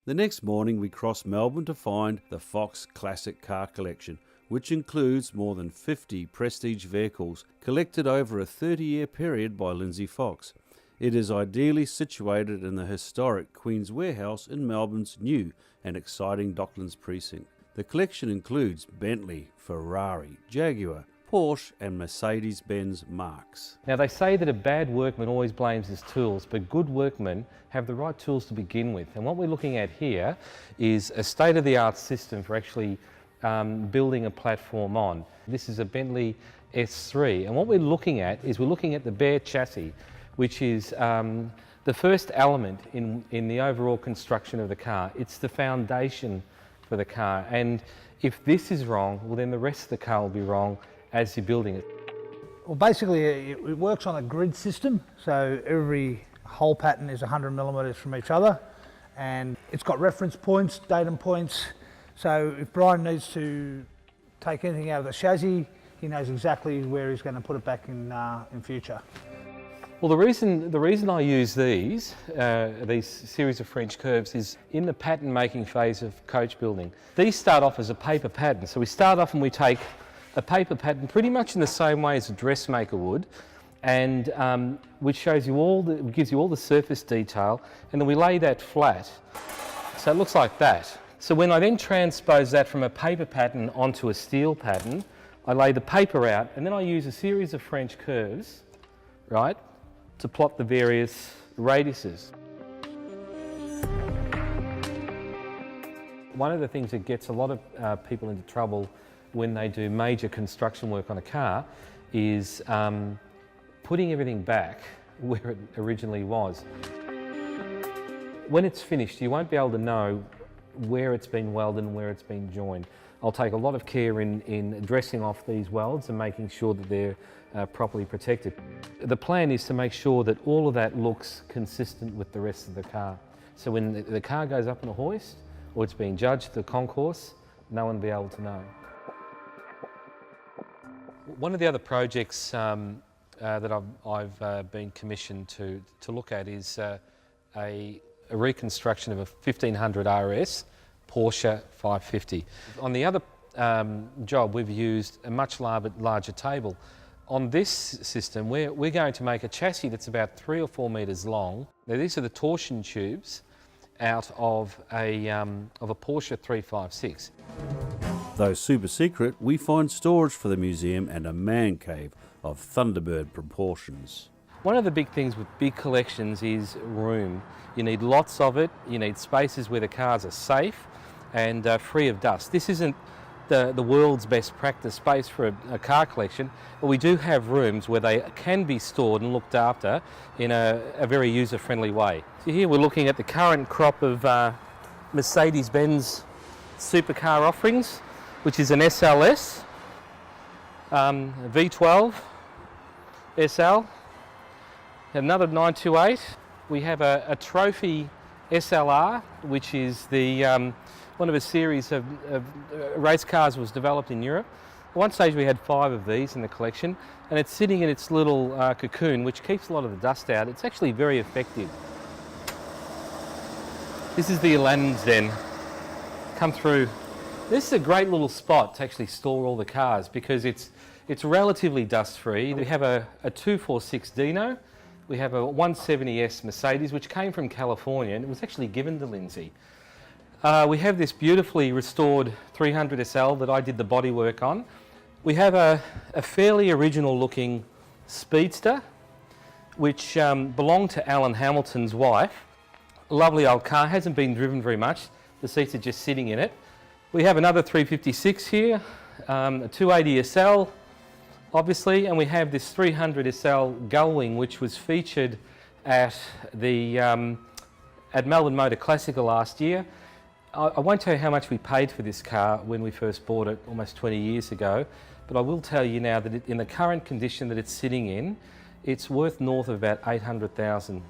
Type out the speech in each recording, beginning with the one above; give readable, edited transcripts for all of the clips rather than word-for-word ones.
The next morning we crossed Melbourne to find the Fox Classic Car Collection, which includes more than 50 prestige vehicles collected over a 30-year period by Lindsay Fox. It is ideally situated in the historic Queen's Warehouse in Melbourne's new and exciting Docklands precinct. The collection includes Bentley, Ferrari, Jaguar, Porsche and Mercedes-Benz marques. Now they say that a bad workman always blames his tools, but good workmen have the right tools to begin with. And what we're looking at here is a state-of-the-art system for actually building a platform on. This is a Bentley S3, and what we're looking at is we're looking at the bare chassis, which is the first element in the overall construction of the car. It's the foundation for the car, and if this is wrong, well then the rest of the car will be wrong as you're building it. Well, basically it works on a grid system, so every hole pattern is 100 millimetres from each other, and it's got reference points, datum points, so if Brian needs to take anything out of the chassis, he knows exactly where he's going to put it back in future. Well, the reason I use these series of French curves is in the pattern making phase of coach building. These start off as a paper pattern, so we start off and we take a paper pattern pretty much in the same way as a dressmaker would, and which shows you gives you all the surface detail, and then we lay that flat, so it looks like that. So when I then transpose that from a paper pattern onto a steel pattern, I lay the paper out, and then I use a series of French curves, right, to plot the various radiuses. One of the things that gets a lot of people into trouble when they do major construction work on a car is putting everything back where it originally was. When it's finished, you won't be able to know where it's been welded and where it's been joined. I'll take a lot of care in dressing off these welds and making sure that they're properly protected. The plan is to make sure that all of that looks consistent with the rest of the car. So when the car goes up on a hoist or it's being judged, the concourse, no one will be able to know. One of the other projects that I've been commissioned to look at is a reconstruction of a 1500 RS Porsche 550. On the other job, we've used a much larger table. On this system, we're going to make a chassis that's about 3 or 4 metres long. Now, these are the torsion tubes out of a Porsche 356. Though super secret, we find storage for the museum and a man cave of Thunderbird proportions. One of the big things with big collections is room. You need lots of it, you need spaces where the cars are safe and free of dust. This isn't the world's best practice space for a car collection, but we do have rooms where they can be stored and looked after in a very user-friendly way. So here we're looking at the current crop of Mercedes-Benz supercar offerings, which is an SLS, V12 SL, another 928. We have a trophy SLR, which is the one of a series of race cars was developed in Europe. At one stage we had 5 of these in the collection, and it's sitting in its little cocoon, which keeps a lot of the dust out. It's actually very effective. This is the Aladdin's Den. Come through. This is a great little spot to actually store all the cars because it's relatively dust-free. We have a 246 Dino. We have a 170S Mercedes, which came from California, and it was actually given to Lindsay. We have this beautifully restored 300 SL that I did the bodywork on. We have a fairly original looking Speedster, which belonged to Alan Hamilton's wife. A lovely old car, hasn't been driven very much. The seats are just sitting in it. We have another 356 here, a 280 SL, obviously, and we have this 300 SL Gullwing, which was featured at Melbourne Motor Classical last year. I won't tell you how much we paid for this car when we first bought it almost 20 years ago, but I will tell you now that in the current condition that it's sitting in, it's worth north of about $800,000.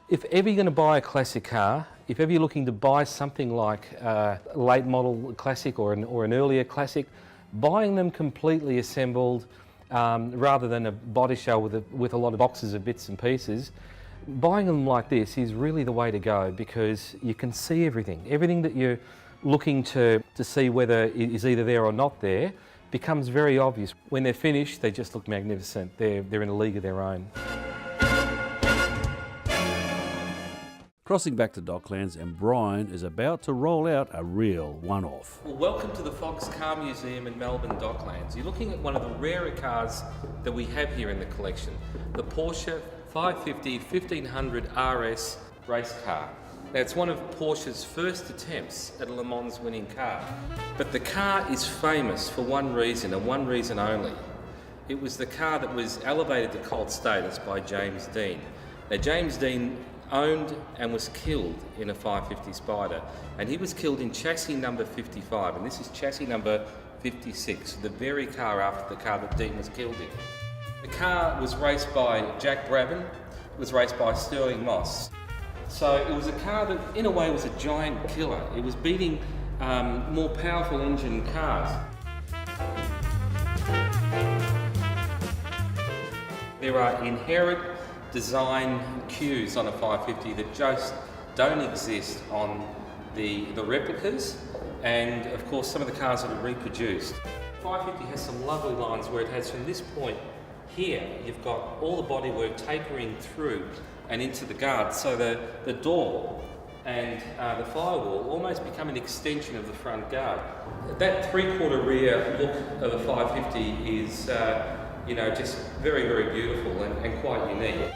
If ever you're going to buy a classic car, if ever you're looking to buy something like a late model classic or an earlier classic, buying them completely assembled rather than a body shell with a lot of boxes of bits and pieces Buying them like this is really the way to go because you can see everything. Everything that you're looking to see whether it is either there or not there becomes very obvious. When they're finished, they just look magnificent. They're in a league of their own. Crossing back to Docklands, and Brian is about to roll out a real one-off. Well, welcome to the Fox Car Museum in Melbourne Docklands. You're looking at one of the rarer cars that we have here in the collection, the Porsche 550 1500 RS race car. Now, it's one of Porsche's first attempts at a Le Mans winning car, but the car is famous for one reason and one reason only. It was the car that was elevated to cult status by James Dean. Now, James Dean owned and was killed in a 550 Spyder, and he was killed in chassis number 55, and this is chassis number 56, the very car after the car that Dean was killed in. The car was raced by Jack Brabham, it was raced by Sterling Moss. So it was a car that in a way was a giant killer. It was beating more powerful engine cars. There are inherent design cues on a 550 that just don't exist on the replicas, and of course some of the cars that are reproduced. 550 has some lovely lines where it has, from this point here, you've got all the bodywork tapering through and into the guard, so the door and the firewall almost become an extension of the front guard. That three-quarter rear look of a 550 is just very, very beautiful and quite unique.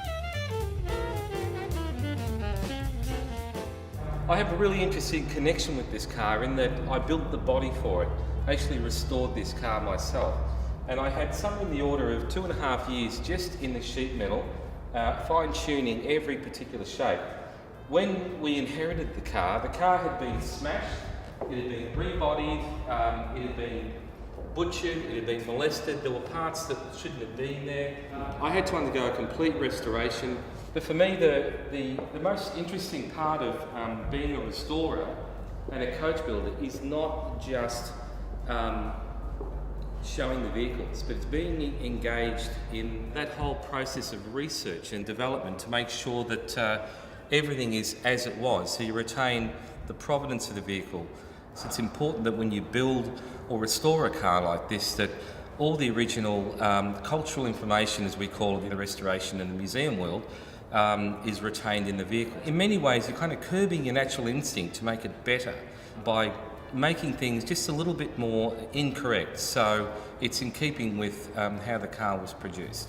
I have a really interesting connection with this car in that I built the body for it. I actually restored this car myself, and I had something in the order of 2.5 years just in the sheet metal, fine-tuning every particular shape. When we inherited the car had been smashed, it had been rebodied, it had been butchered, it had been molested, there were parts that shouldn't have been there. I had to undergo a complete restoration. But for me, the most interesting part of being a restorer and a coach builder is not just showing the vehicles, but it's being engaged in that whole process of research and development to make sure that everything is as it was, so you retain the provenance of the vehicle. So it's important that when you build or restore a car like this, that all the original cultural information, as we call it in the restoration and the museum world, is retained in the vehicle. In many ways, you're kind of curbing your natural instinct to make it better by making things just a little bit more incorrect, so it's in keeping with how the car was produced.